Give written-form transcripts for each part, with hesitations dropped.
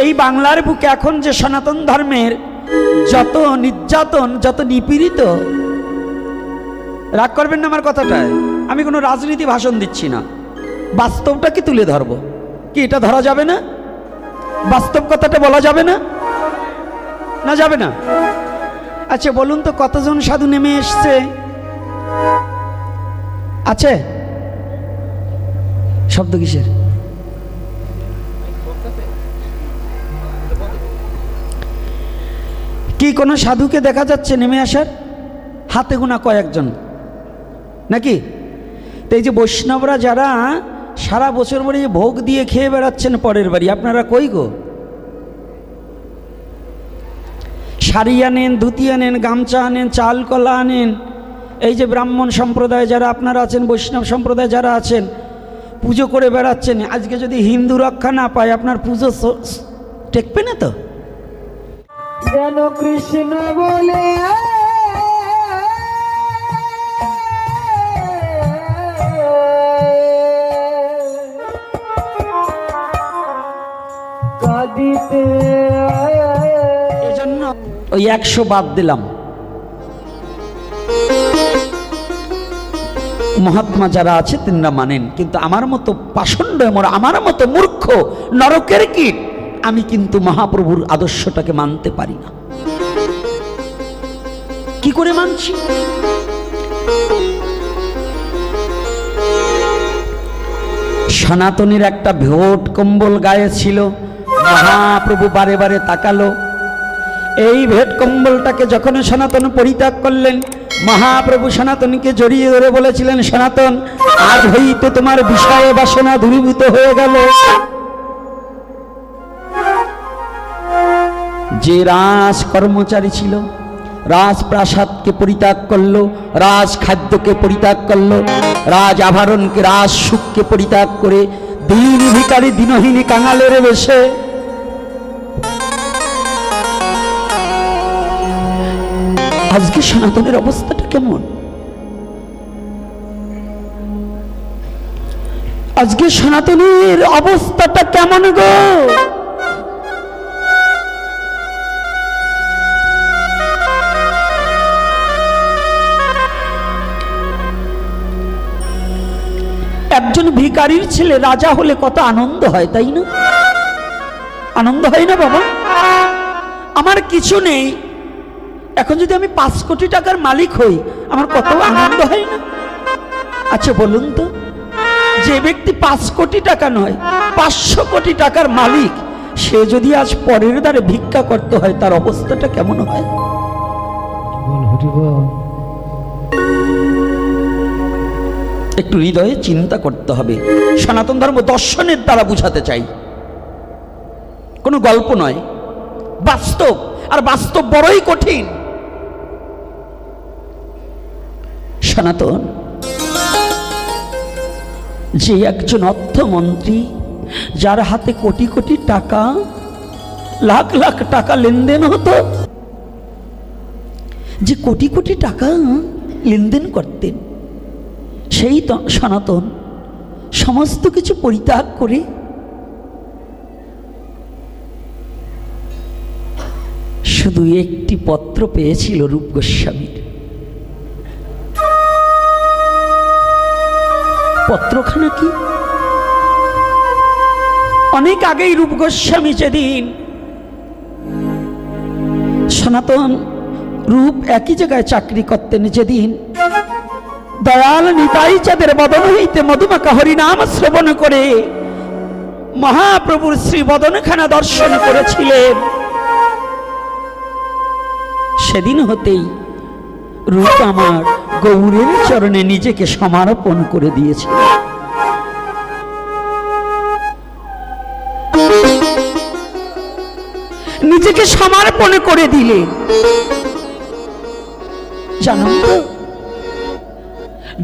এই বাংলার বুকে এখন যে সনাতন ধর্মের যত নির্যাতন, যত নিপীড়িত, রাগ করবেন না আমার কথাটায়, আমি কোনো রাজনীতি ভাষণ দিচ্ছি না, বাস্তবটা কি তুলে ধরবো। কি এটা ধরা যাবে না? বাস্তব কথাটা বলা যাবে না? না যাবে না? আচ্ছা বলুন তো, কতজন সাধু নেমে এসছে আছে? শব্দ কিসের? কি কোনো সাধুকে দেখা যাচ্ছে নেমে আসার? হাতে গোনা কয়েকজন নাকি? তো এই যে বৈষ্ণবরা যারা সারা বছর ভরে ভোগ দিয়ে খেয়ে বেড়াচ্ছেন পরের বাড়ি, আপনারা কই গো? শাড়ি আনেন, ধুতি আনেন, গামছা আনেন, চাল কলা আনেন। এই যে ব্রাহ্মণ সম্প্রদায় যারা আপনারা আছেন, বৈষ্ণব সম্প্রদায় যারা আছেন, পুজো করে বেড়াচ্ছেন। আজকে যদি হিন্দু রক্ষা না পায়, আপনার পুজো টেকবে না তো? যেন কৃষ্ণ বলে কাঁদিতে, এজন্য ওই 100 বাদ দিলাম। মহাত্মা যারা আছে তিনরা মানেন, কিন্তু আমার মতো পাষণ্ড, আমার মতো মূর্খ নরকের কীট আমি কিন্তু মহাপ্রভুর আদর্শটাকে মানতে পারি না। কি করে মানছি? সনাতনীর একটা ভোট কম্বল গায়ে ছিল, মহাপ্রভু বারে বারে তাকালো। এই ভেট কম্বলটাকে যখন সনাতন পরিত্যাগ করলেন, মহাপ্রভু সনাতনকে জড়িয়ে ধরে বলেছিলেন, সনাতন আজ হইতে তোমার বিষয় বাসনা দূরীভূত হয়ে গেল। যে রাজ কর্মচারী ছিল, রাজপ্রাসাদকে পরিত্যাগ করলো, রাজ খাদ্যকে পরিত্যাগ করলো, রাজ আভরণকে, রাজ সুখকে পরিত্যাগ করে দিন ভিখারি দিনহীনী কাঙালের বেশে আজকে সনাতনের অবস্থাটা কেমন? আজকে সনাতনের অবস্থাটা কেমন গো? একজন ভিখারির ছেলে রাজা হলে কত আনন্দ হয়, তাই না? আনন্দ হয় না বাবা? আমার কিছু নেই, এখন যদি আমি 5 কোটি টাকার মালিক হই, আমার কত আনন্দ হয় না? আচ্ছা বলুন তো, যে ব্যক্তি 5 কোটি টাকা নয় 500 কোটি টাকার মালিক, সে যদি আজ পরের দ্বারে ভিক্ষা করতে হয়, তার অবস্থাটা কেমন হয়? একটু হৃদয়ে চিন্তা করতে হবে। সনাতন ধর্ম দর্শনের দ্বারা বুঝাতে চাই, কোনো গল্প নয়, বাস্তব। আর বাস্তব বড়ই কঠিন। সনাতন যে একজন অর্থমন্ত্রী, যার হাতে কোটি কোটি টাকা, লাখ লাখ টাকা লেনদেন হতো, যে কোটি কোটি টাকা লেনদেন করতেন, সেই সনাতন সমস্ত কিছু পরিত্যাগ করে শুধু একটি পত্র পেয়েছিল রূপ গোস্বামীর। পত্রখানা কি? অনেক আগেই রূপ গোস্বামী যেদিন সনাতন রূপ একই জায়গায় চাকরি করতেন, যেদিন দয়াল নিতাই চাঁদের বদন হইতে মধুমাখা হরিনাম শ্রবণ করে মহাপ্রভুর শ্রী বদনখানা দর্শন করেছিলেন, সেদিন হতেই রূপ আমার গৌরের চরণে নিজেকে সমর্পণ করে দিয়েছে। নিজেকে সমর্পণ করে দিলেন। জানো তো,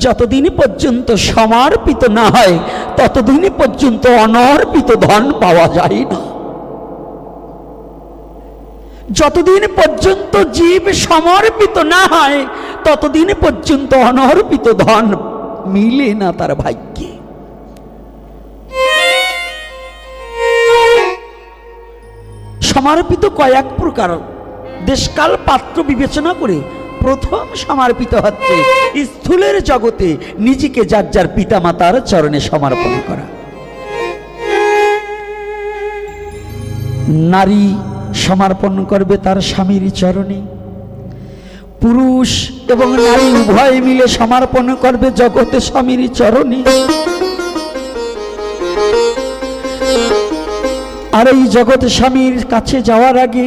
যতদিন পর্যন্ত সমর্পিত না হয়, ততদিন পর্যন্ত অনর্পিত ধন পাওয়া যায় না। যতদিন পর্যন্ত জীব সমর্পিত না হয়, ততদিন পর্যন্ত অনর্পিত ধন মিলে না তার ভাগ্যে। সমর্পিত কয়েক প্রকার, দেশকাল পাত্র বিবেচনা করে প্রথম সমর্পিত হচ্ছে স্থূলের জগতে নিজেকে যার যার পিতামাতার চরণে সমর্পণ করা। নারী সমর্পণ করবে তার স্বামীর চরণে, পুরুষ এবং নারী উভয় মিলে সমর্পণ করবে জগতে স্বামীর চরণে। আর এই জগৎ স্বামীর কাছে যাওয়ার আগে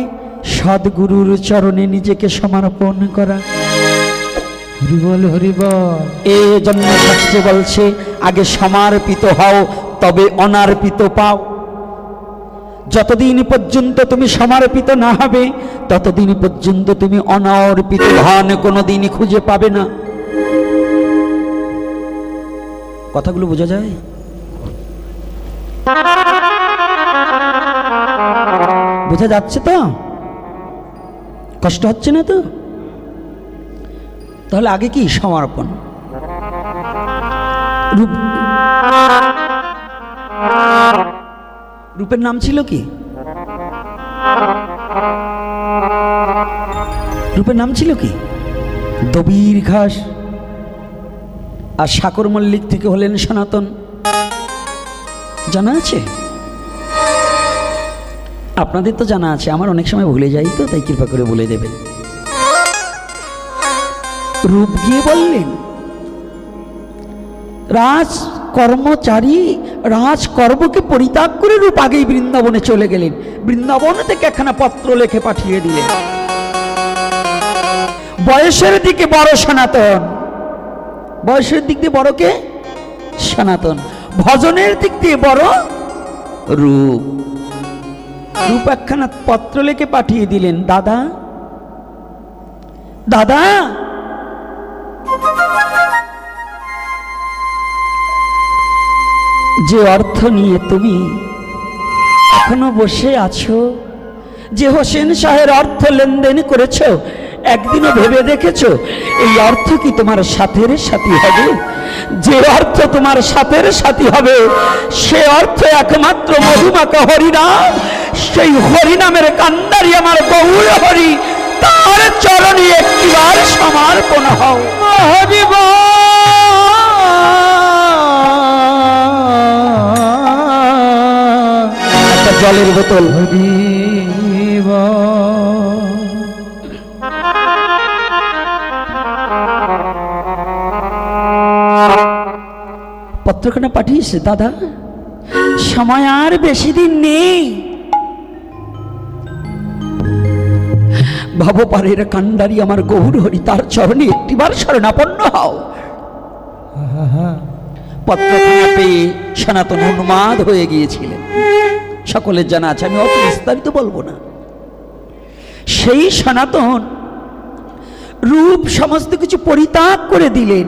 সদ্গুরুর চরণে নিজেকে সমর্পণ করা। হরিবল হরিবল। এই জন্য শাস্ত্রে বলছে আগে সমর্পিত হও তবে অনার্পিত পাও। যতদিন পর্যন্ত তুমি সমর্পিত না হবে ততদিন পর্যন্ত তুমি অনার্পিত ধন কোনোদিনই খুঁজে পাবে না। কথাগুলো বোঝা যায়? বোঝা যাচ্ছে তো? কষ্ট হচ্ছে না তো? তাহলে আগে কি সমর্পণ। রূপের নাম ছিল কি? রূপের নাম ছিল কি? দবির ঘাস। আর সাকর মল্লিক থেকে হলেন সনাতন। জানা আছে? আপনাদের তো জানা আছে, আমার অনেক সময় ভুলে যাই তো, তাই কৃপা করে বলে দেবেন। রূপ গিয়ে বললেন রাজ কর্মচারী রাজকর্মকে পরিত্যাগ করে রূপ আগেই বৃন্দাবনে চলে গেলেন। বৃন্দাবন থেকে একখানা পত্র লেখে পাঠিয়ে দিলেন। বয়সের দিকে বড় সনাতন, বয়সের দিক দিয়ে বড় কে? সনাতন। ভজনের দিক দিয়ে বড় রূপ। রূপ একখানা পত্র লেখে পাঠিয়ে দিলেন, দাদা দাদা যে অর্থ নিয়ে তুমি এখনো বসে আছো, যে হোসেন শাহের অর্থ লেনদেন করেছ, একদিনও ভেবে দেখেছো এই অর্থ কি তোমার সাথের সাথী হবে? যে অর্থ তোমার সাথের সাথী হবে সে অর্থ একমাত্র মধুমাখা হরিনাম। সেই হরিনামের কান্ডারি আমার গৌর হরি, তার চরণে একটিবার সমর্পণ হও। হরিব একটা জলের বোতল। হরিব পত্রখানা পাঠিয়েছে, দাদা সময় আর বেশি দিন নেই। ভবপারের কান্ডারি আমার গৌর হরি, তার চরণে একটিবার শরণাপন্ন হও। পত্রখানা পেয়ে সনাতন উন্মাদ হয়ে গিয়েছিলেন, সকলের জানা আছে, আমি অত বিস্তারিত বলবো না। সেই সনাতন রূপ সমস্ত কিছু পরিত্যাগ করে দিলেন,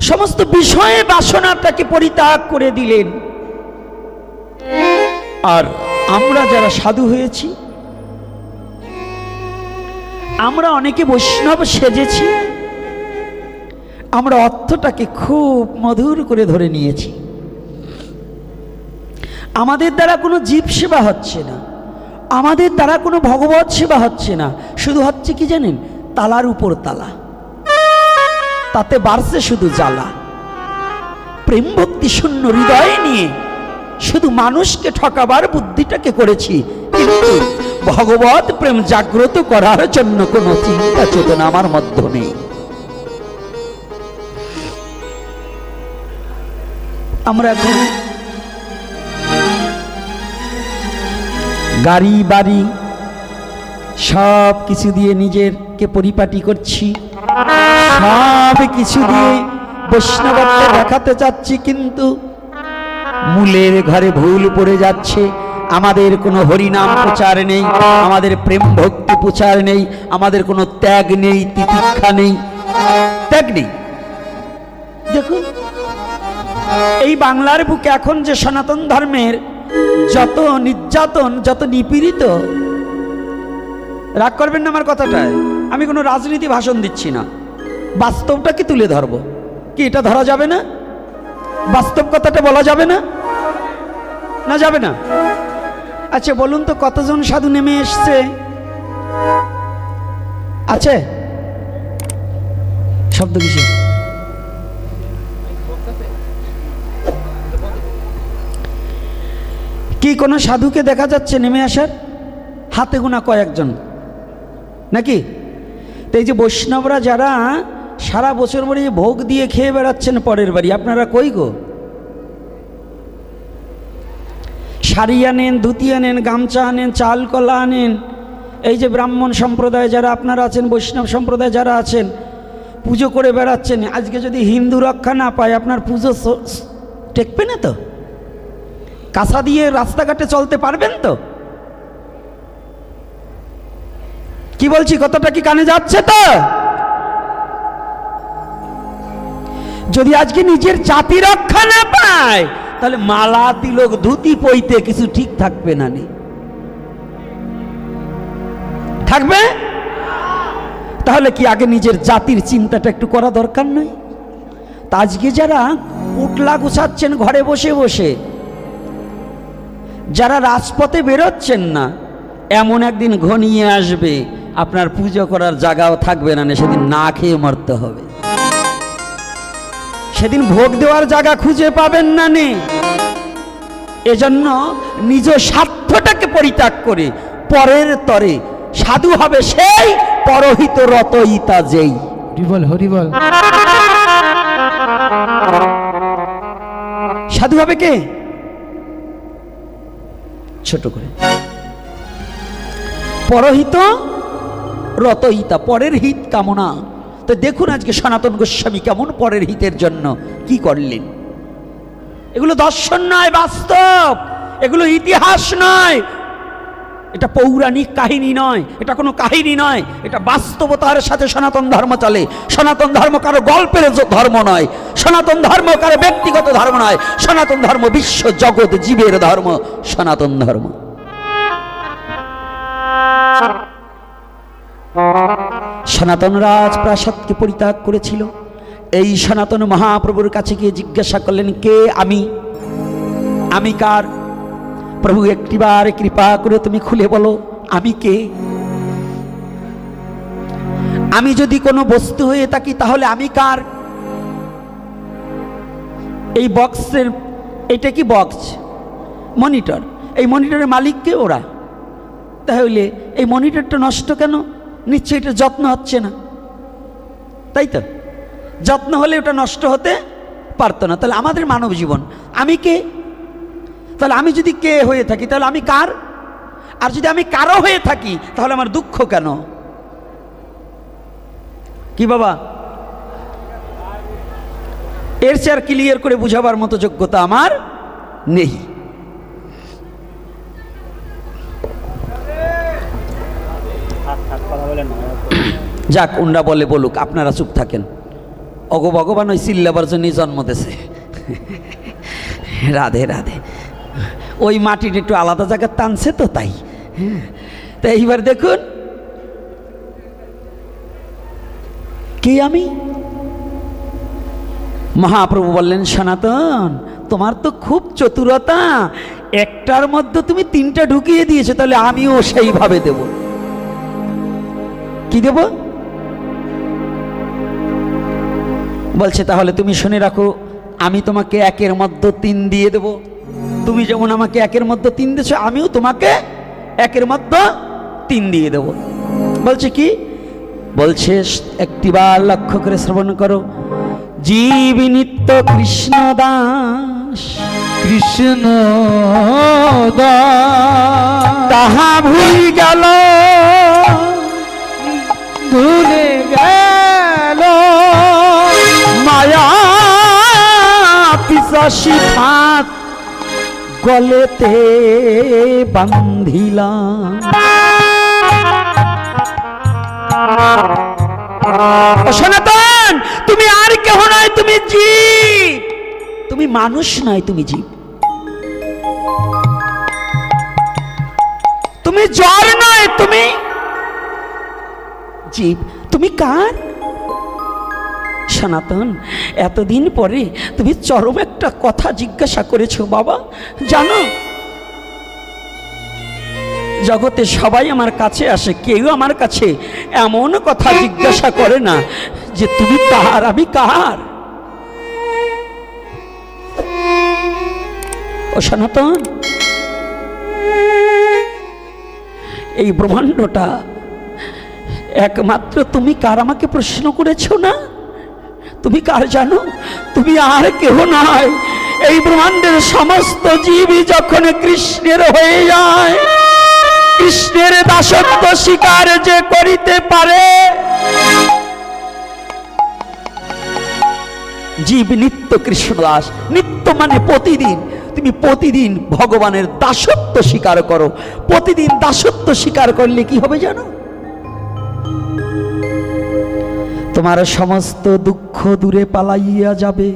সমস্ত বিষয়ে বাসনাটাকে পরিত্যাগ করে দিলেন। আর আমরা যারা সাধু হয়েছি, আমরা অনেকে বৈষ্ণব সেজেছি, আমরা অর্থটাকে খুব মধুর করে ধরে নিয়েছি। আমাদের দ্বারা কোনো জীব সেবা হচ্ছে না, আমাদের দ্বারা কোনো ভগবত সেবা হচ্ছে না, শুধু হচ্ছে কি জানেন, তালার উপর তালা, তাতে বাড়ছে শুধু জ্বালা। প্রেম ভক্তি শূন্য হৃদয় নিয়ে শুধু মানুষকে ঠকাবার বুদ্ধিটাকে করেছি, কিন্তু ভগবত প্রেম জাগ্রত করার জন্য কোনো চিন্তা চেতনা আমার মধ্যে নেই। আমরা এখন গাড়ি বাড়ি সব কিছু দিয়ে নিজেরকে পরিপাটি করছি, সব কিছু দিয়ে বৈষ্ণবত্ব দেখাতে চাচ্ছি, কিন্তু মূলের ঘরে ভুল পড়ে যাচ্ছে। আমাদের কোনো হরিনাম প্রচার নেই, আমাদের প্রেম ভক্তি প্রচার নেই, আমাদের কোনো ত্যাগ নেই, তিতিক্ষা নেই, ত্যাগ নেই। দেখুন এই বাংলার বুকে এখন যে সনাতন ধর্মের যত নির্যাতন, যত নিপীড়িত, রাগ করবেন না আমার কথাটায়, আমি কোনো রাজনীতি ভাষণ দিচ্ছি না, বাস্তবটা কি তুলে ধরবো। কি এটা ধরা যাবে না? বাস্তব কথাটা বলা যাবে না? না যাবে না? আচ্ছা বলুন তো কতজন সাধু নেমে এসছে আছে? শব্দ কিসে? কি কোনো সাধুকে দেখা যাচ্ছে নেমে আসার? হাতে গোনা কয়েকজন নাকি? তো এই যে বৈষ্ণবরা যারা সারা বছর ভরে ভোগ দিয়ে খেয়ে বেড়াচ্ছেন পরের বাড়ি, আপনারা কই গো? শাড়ি আনেন, ধুতি আনেন, গামছা আনেন, চাল কলা আনেন। এই যে ব্রাহ্মণ সম্প্রদায় যারা আপনারা আছেন, বৈষ্ণব সম্প্রদায় যারা আছেন, পুজো করে বেড়াচ্ছেন। আজকে যদি হিন্দু রক্ষা না পায় আপনার পুজো টেকবে না তো? কাঁসা দিয়ে রাস্তাঘাটে চলতে পারবেন তো? কি বলছি, কতটা কি কানে যাচ্ছে তো? যদি আজকে নিজের জাতি রক্ষা না পায় তাহলে মালা তিলক ধুতি পইতে কিছু ঠিক থাকবে না, নি থাকবে? তাহলে কি আগে নিজের জাতির চিন্তাটা একটু করা দরকার নয়? তা আজকে যারা উটলা গুছাচ্ছেন ঘরে বসে বসে, যারা রাজপথে বেরোচ্ছেন না, এমন একদিন ঘনিয়ে আসবে আপনার পুজো করার জায়গাও থাকবে না, সেদিন না খেয়ে মরতে হবে। সেদিন ভোগ দেওয়ার জায়গা খুঁজে পাবেন না নে। এজন্য নিজ স্বার্থটাকে পরিত্যাগ করে পরের তরে সাধু হবে সেই, পরহিত রতইতা যেই। হরিবল হরিবল। সাধু হবে কে? ছোট করে পরহিত রতইতা, পরের হিত কামনা। তো দেখুন আজকে সনাতন গোস্বামী কেমন পরের হিতের জন্য কি করলেন। এগুলো দর্শন নয়, বাস্তব। এগুলো ইতিহাস নয়, এটা পৌরাণিক কাহিনী নয়, এটা কোনো কাহিনী নয়, এটা বাস্তবতার সাথে সনাতন ধর্ম চলে। সনাতন ধর্ম কারো গল্পের ধর্ম নয়, সনাতন ধর্ম কারো ব্যক্তিগত ধর্ম নয়, সনাতন ধর্ম বিশ্ব জগৎ জীবের ধর্ম। সনাতন ধর্ম সনাতন রাজপ্রাসাদকে পরিত্যাগ করেছিল। এই সনাতন মহাপ্রভুর কাছে গিয়ে জিজ্ঞাসা করলেন, কে আমি? আমি কার? প্রভু একটিবার কৃপা করে তুমি খুলে বলো আমি কে? আমি যদি কোনো বস্তু হয়ে থাকি তাহলে আমি কার? এই বক্সের, এটা কি বক্স? মনিটর। এই মনিটরের মালিক কে? ওরা। তাহলে এই মনিটরটা নষ্ট কেন? নিশ্চয়ই এটা যত্ন হচ্ছে না, তাই তো? যত্ন হলে ওটা নষ্ট হতে পারতো না। তাহলে আমাদের মানব জীবন, আমি কে? তাহলে আমি যদি কে হয়ে থাকি তাহলে আমি কার? আর যদি আমি কারো হয়ে থাকি তাহলে আমার দুঃখ কেন? কি বাবা, এর চেয়ে আর ক্লিয়ার করে বুঝাবার মতো যোগ্যতা আমার নেই। যাক, উন্ডা বলে বলুক, আপনারা চুপ থাকেন। অগো ভগবান ওই চিল্লাবার জন্যই জন্ম দিয়েছে। রাধে রাধে। ওই মাটির একটু আলাদা জায়গায় টানছে তো, তাই। হ্যাঁ, তো এইবার দেখুন কে আমি? মহাপ্রভু বললেন, সনাতন তোমার তো খুব চতুরতা, একটার মধ্যে তুমি তিনটা ঢুকিয়ে দিয়েছো, তাহলে আমিও সেইভাবে দেব। কি দেব? বলছে তাহলে তুমি শুনে রাখো, আমি তোমাকে একের মধ্যে 3 দিয়ে দেব। তুমি যেমন আমাকে একের মধ্যে 3 দিয়েছো, আমিও তোমাকে একের মধ্যে 3 দিয়ে দেব। বলছে কি? বলছে একটিবার লক্ষ্য করে শ্রবণ করো। জীব নিত্য কৃষ্ণ দাস, কৃষ্ণ দাস তাহা ভুল গেল, ভুলে গেল, মায়া পিশাচি ফাঁক গলেতে বান্ধিলাম। সনাতন তুমি আর কেহ নয়, তুমি জীব। তুমি মানুষ নয়, তুমি জীব। তুমি জ্বর নয়, তুমি জীব। তুমি কার? সনাতন এতদিন পরে তুমি চরম একটা কথা জিজ্ঞাসা করেছো বাবা। জানো জগতে সবাই আমার কাছে আসে, কেউ আমার কাছে এমন কথা জিজ্ঞাসা করে না যে তুমি কার, আমি কার। ও সনাতন, এই ব্রহ্মাণ্ডটা একমাত্র তুমি কার আমাকে প্রশ্ন করেছো না? তুমি কার জানো? তুমি আর কেহ নয়। এই ব্রহ্মাণ্ডের সমস্ত জীবই যখন কৃষ্ণের হয়ে যায়, কৃষ্ণের দাসত্ব স্বীকার যে করিতে পারে, জীব নিত্য কৃষ্ণ দাস। নিত্য মানে প্রতিদিন। তুমি প্রতিদিন ভগবানের দাসত্ব স্বীকার করো। প্রতিদিন দাসত্ব স্বীকার করলে কি হবে জানো? তোমার সমস্ত দুঃখ দূরে পালাইয়া যাবে।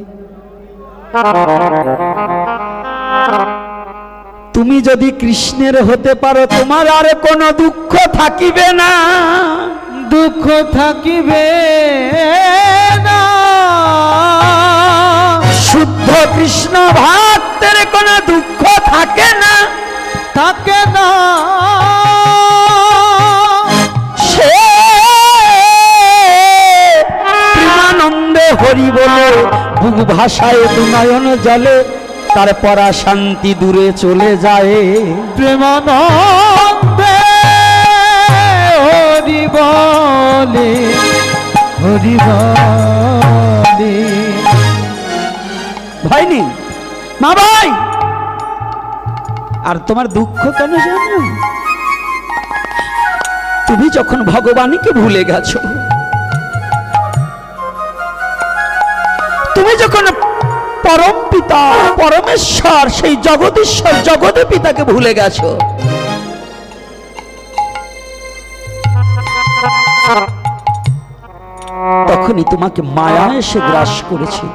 তুমি যদি কৃষ্ণের হতে পারো, তোমার আর কোনো দুঃখ থাকিবে না। দুঃখ থাকিবে না। শুদ্ধ কৃষ্ণ ভক্তের কোনো দুঃখ থাকে না, থাকে না। সে প্রেমানন্দে হরি বলে বুক ভাষায় দুনয়ন জলে, তার পরা শান্তি দূরে চলে যায়। প্রেমানন্দে হরি বলে, হরি বলে। ভাই নেই মা ভাই, আর তোমার দুঃখ কেন জানো? তুমি যখন ভগবানকে ভুলে গেছো, তুমি যখন পরম পিতা পরমেশ্বর সেই জগদীশ্বর জগতে পিতাকে ভুলে গেছো, তখনই তোমাকে মায়া এসে গ্রাস করেছে।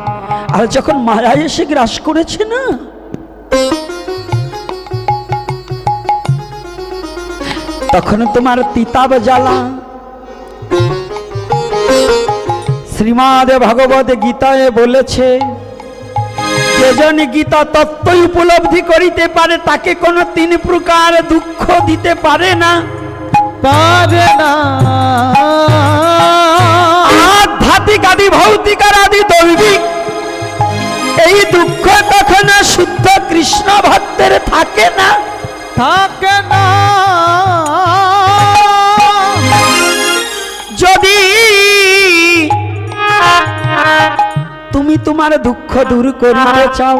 আর যখন মায়া এসে গ্রাস করেছে না, তখন তোমার তিতাব জ্বালা। শ্রীমদ ভগবত গীতায় বলেছে, যে জন গীতা তত্ত্বই উপলব্ধি করিতে পারে, তাকে কোনো তিন প্রকার দুঃখ দিতে পারে না। পারে না। আধ্যাত্মিক আদি ভৌতিক আর আদি দৈবিক, এই দুঃখ কখনো শুদ্ধ কৃষ্ণ ভক্তের থাকে না, থাকে না। যদি তুমি তোমার দুঃখ দূর করিতে চাও,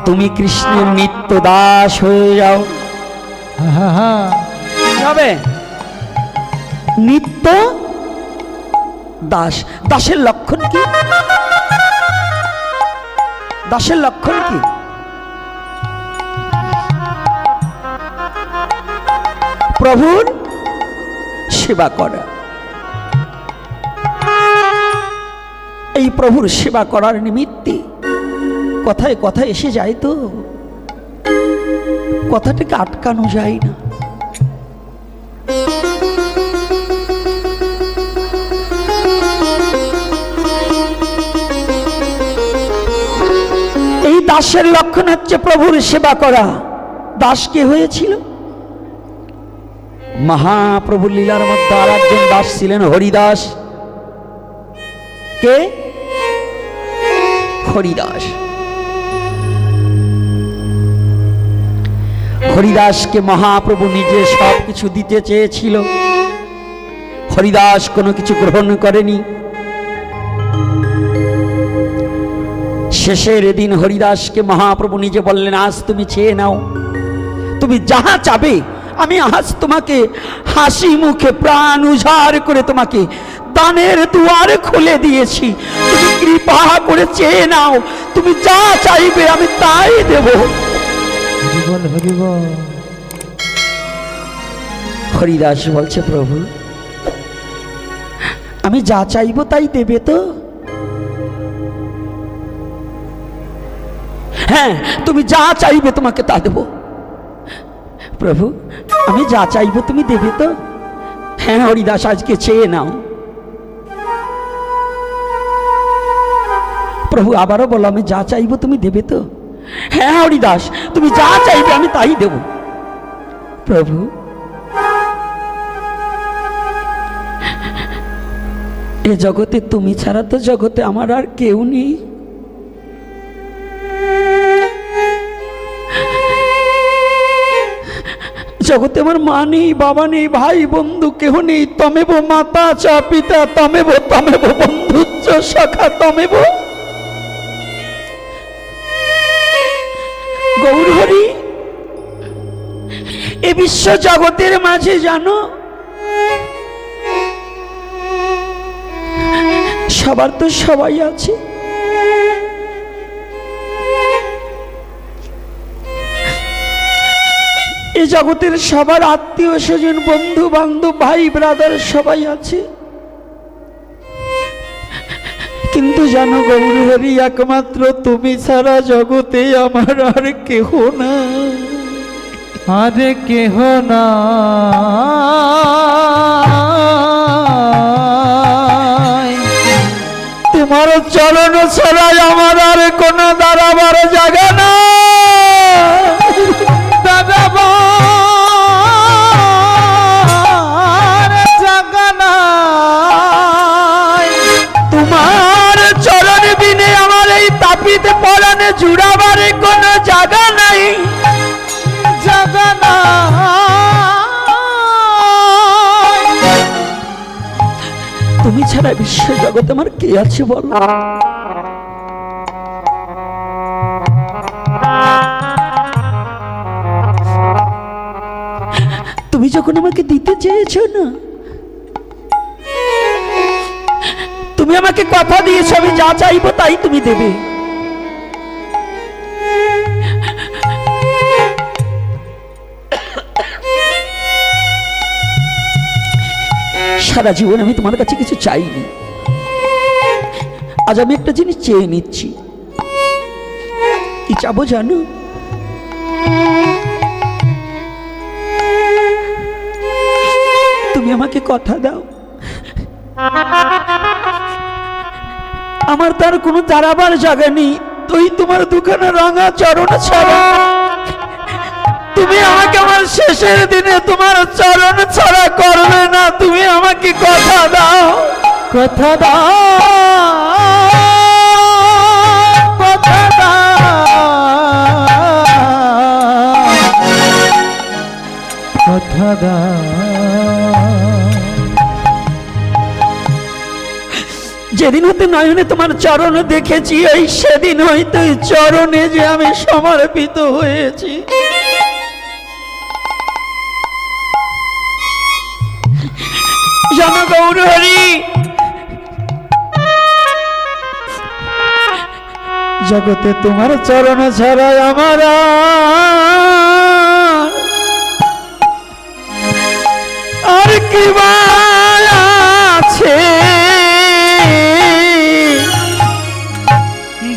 তুমি কৃষ্ণের নিত্য দাস হয়ে যাও। হবে নিত্য দাস। দাসের লক্ষণ কি? দাসের লক্ষণ কি? প্রভুর সেবা করা। এই প্রভুর সেবা করার নিমিত্তে কথায় কথায় এসে যায়, তো কথাটাকে আটকানো যায় না। এই দাসের লক্ষণ হচ্ছে প্রভুর সেবা করা। দাস কে হয়েছিল? মহাপ্রভু লীলার মধ্যে আর একজন দাস ছিলেন, হরিদাস। কে? হরিদাস। হরিদাসকে মহাপ্রভু নিজে সব কিছু দিতে চেয়েছিল, হরিদাস কোনো কিছু গ্রহণ করেনি। শেষের দিন হরিদাসকে মহাপ্রভু নিজে বললেন, আজ তুমি চেয়ে নাও, তুমি যাহা চাবে আমি আজ তোমাকে হাসি মুখে প্রাণ উজাড় করে তোমাকে দানের দুয়ার খুলে দিয়েছি, তুমি কৃপা করে চেয়ে নাও, তুমি যা চাইবে আমি তাই দেব। হরিবল হরিবল। হরিদাস বলছে, প্রভু আমি যা চাইবো তাই দেবে তো? হ্যাঁ, তুমি যা চাইবে তোমাকে তা দেব। প্রভু আমি যা চাইবো তুমি দেবে তো? হ্যাঁ হরিদাস, আজকে চেয়ে নাও। প্রভু আবারও বলো, আমি যা চাইবো তুমি দেবে তো? হ্যাঁ হরিদাস, তুমি যা চাইবে আমি তাই দেব। প্রভু, এ জগতে তুমি ছাড়া তো জগতে আমার আর কেউ নেই। জগতে আমার মা নেই, বাবা নেই, ভাই বন্ধু কেহ নেই। তমেব মাতা চ পিতা তমেব, তমেব বন্ধু চ সখা তমেব। গৌর হরি, এ বিশ্ব জগতের মাঝে জানো সবার তো সবাই আছে, এ জগতের সবার আত্মীয় স্বজন বন্ধু বান্ধব ভাই ব্রাদার সবাই আছে, কিন্তু জানো গৌর হরি, একমাত্র তুমি ছাড়া জগতে আমার আর কেহ না। আরে কেহ না, তোমার চরণ ছাড়াই আমার আর কোন দাঁড়াবার জায়গা না। দাঁড়াবার জায়গা নাই, তোমার চরণ বিনে আমার এই তাপিত পরাণে জুড়াবার কোন জায়গা নাই, জায়গা নাই। তুমি ছাড়া বিশ্ব জগৎ আমার কে আছে বল? তুমি যখন আমাকে দিতে চেয়েছো না, তুমি আমাকে কথা দিয়েছো আমি যা চাইবো তাই তুমি দেবে। সারা জীবন আমি তোমার কাছে কিছু চাইনি, আজ আমি একটা জিনিস চেয়ে নিচ্ছি। কি চাবো জানো? তুমি আমাকে কথা দাও, আমার তার কোনো দাঁড়াবার জায়গা নেই, তুই তোমার দুখানা রাঙা চরণ ছাড়া তুমি আমাকে আমার শেষের দিনে তোমার চরণ ছাড়া করবে না। তুমি আমাকে কথা দাও, কথা দাও, কথা দাও, কথা দাও। যেদিন হতে নয়নে তোমার চরণ দেখেছি, এই সেদিন হইতে চরণে যে আমি সমর্পিত হয়েছি। জানো গৌর হরি, জগতে তোমার চরণ ছাড়া আমার আর কি বা আছে?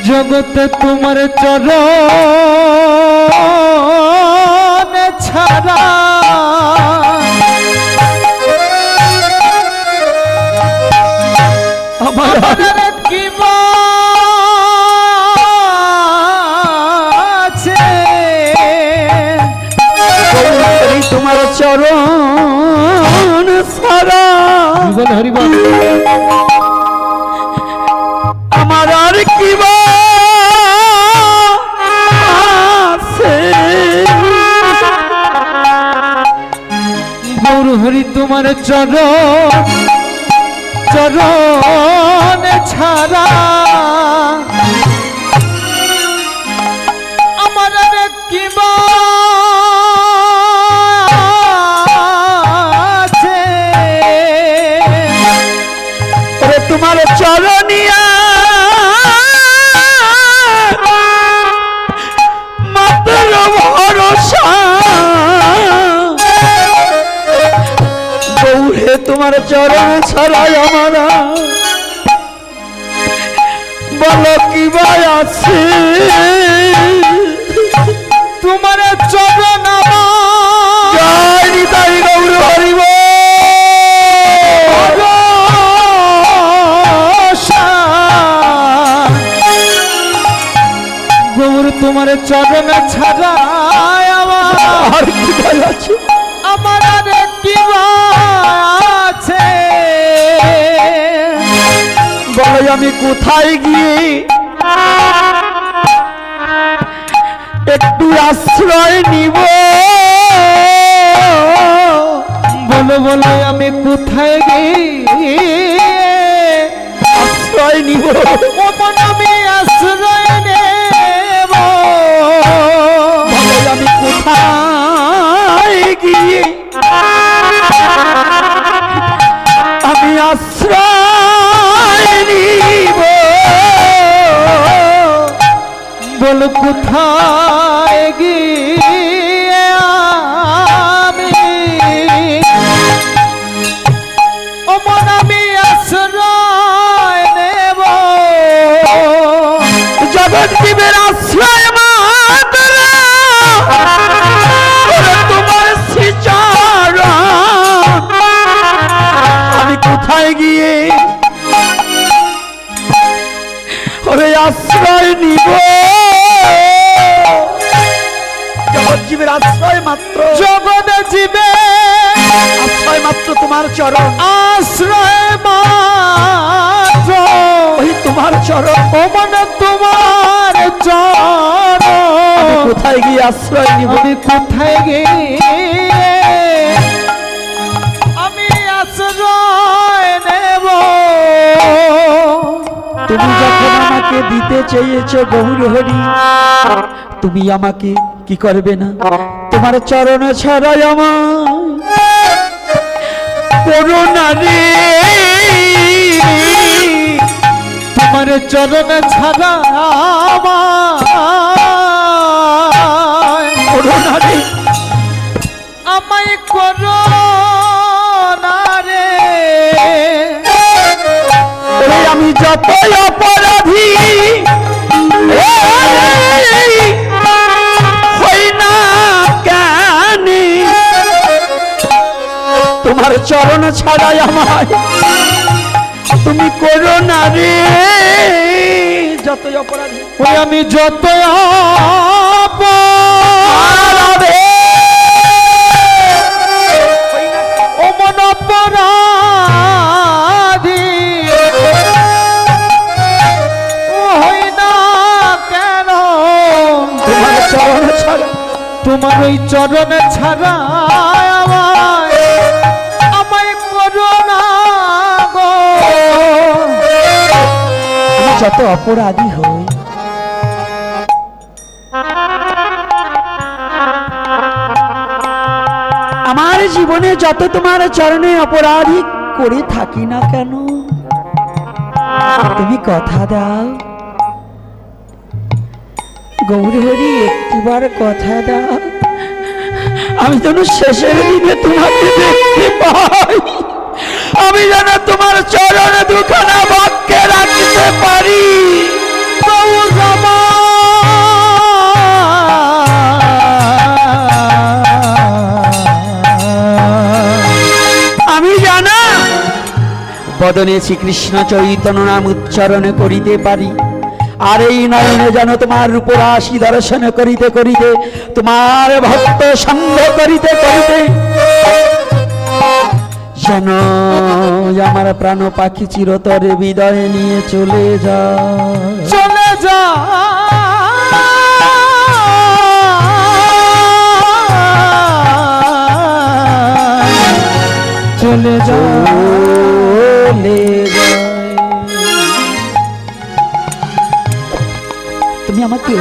জগতে তোমার চরণ ছাড়া আমার কি আছে? তোমার চরণ ছাড়া হরিবল হরিবল, আমার আর কি বা আছে? গৌর হরি তোমার চরণ চরণ ছাড়া আমার আর কি বা আছে? ওরে তোমার চরণিয়া মাত্র ভরসা, গৌরে তোমার চরণ ছাড়াই আমার বলো কি ভাই আছে? তোমার চরণ জয় নিতাই গৌর হরিব। গৌর তোমার চরণ ছাড়া আমার আর কোথায় আছে? আমার আর কি বা আছে? বলো আমি কোথায় গিয়ে একটু আশ্রয় নিব? বলো বলো আমি কোথায় গিয়ে আশ্রয় নিব? ও মন আমি আশ্রয় নেব? বলো আমি কোথায় গিয়ে আমি আশ্রয় নিব? বলো কোথায় গিয়ে আমি ও মন আমি আশ্রয় নেব? জগৎ জীবের আশ্রয় মাত্র ওরে তোমার শ্রীচরণ। আমি কোথায় গিয়ে ওরে আশ্রয় নিব? জগৎ জীবের আশ্রয় মাত্র, জগৎ জীবে আশ্রয় মাত্র তোমার চরণ, আশ্রয় মাত্র ওই তোমার চরণ। ও মন তোমার চরণ। আমি কোথায় গিয়ে আশ্রয় নিব? আমি কোথায় গিয়ে আমি আশ্রয় নেব? তুমি যখন আমাকে দিতে চেয়েছো গৌর হরি, তুমি আমাকে কি করবে না? তোমার চরণ ছাড়াই আমার করুণা রে, তোমার চরণ ছাড়া আমার করুণা রে। আমায় করো না রে। ওরে আমি যতই অপরাধী হই না কেন, তোমার চরণ ছাড়াই আমায় তুমি করো না রে। যতই অপরাধী ওই আমি যত অপরাধী ও মন অপরাধী হই না কেন? তোমার চরণ ছাড়া, তোমার ওই চরণ ছাড়া আমায় করো না গো। আমি যত অপরাধী হই, আমার জীবনে যত তোমার চরণে অপরাধী করে থাকি না কেন, তুমি কথা দাও গৌরহরি, একটিবার কথা দাও, আমি যেন শেষের দিনে তোমাকে দেখতে পাই, আমি যেন তোমার চরণে দুখানা বাক্যে রাখতে পারি। আমি জানা বদনে শ্রীকৃষ্ণ চৈতন্য নাম উচ্চারণ করিতে পারি, আর এই নয়নে যেন তোমার রূপরাশি দর্শন করিতে করিতে, তোমার ভক্ত সঙ্গ করিতে করিতে যেন আমার প্রাণ পাখি চিরতরে বিদায় নিয়ে চলে যা, চলে যা। চলে যা, চলে যায়। তুমি আমাকে